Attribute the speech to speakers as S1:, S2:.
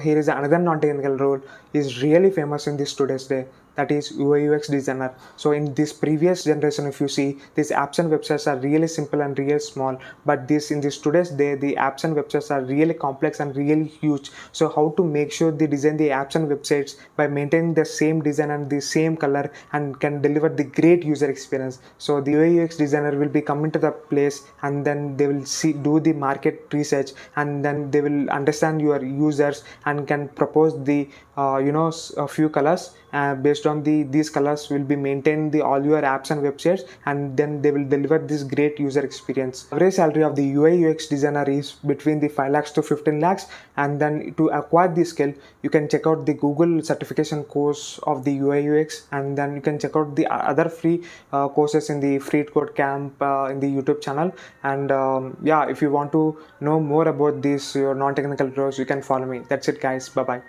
S1: Here is another non-technical role is really famous in this today's day, that is UI UX designer. So in this previous generation, if you see, these apps and websites are really simple and really small, but this in this today's day, the apps and websites are really complex and really huge. So how to make sure they design the apps and websites by maintaining the same design and the same color and can deliver the great user experience. So the UI UX designer will be coming to the place, and then they will see, do the market research, and then they will understand your users and can propose the a few colors. Based on these colors will be maintained the all your apps and websites, and then they will deliver this great user experience. Average salary of the UI UX designer is between the 5 lakhs to 15 lakhs. And then to acquire this skill, you can check out the Google certification course of the UI UX, and then you can check out the other free courses in the Free Code Camp in the YouTube channel. And yeah, if you want to know more about this your non-technical roles, you can follow me. That's it, guys. Bye bye.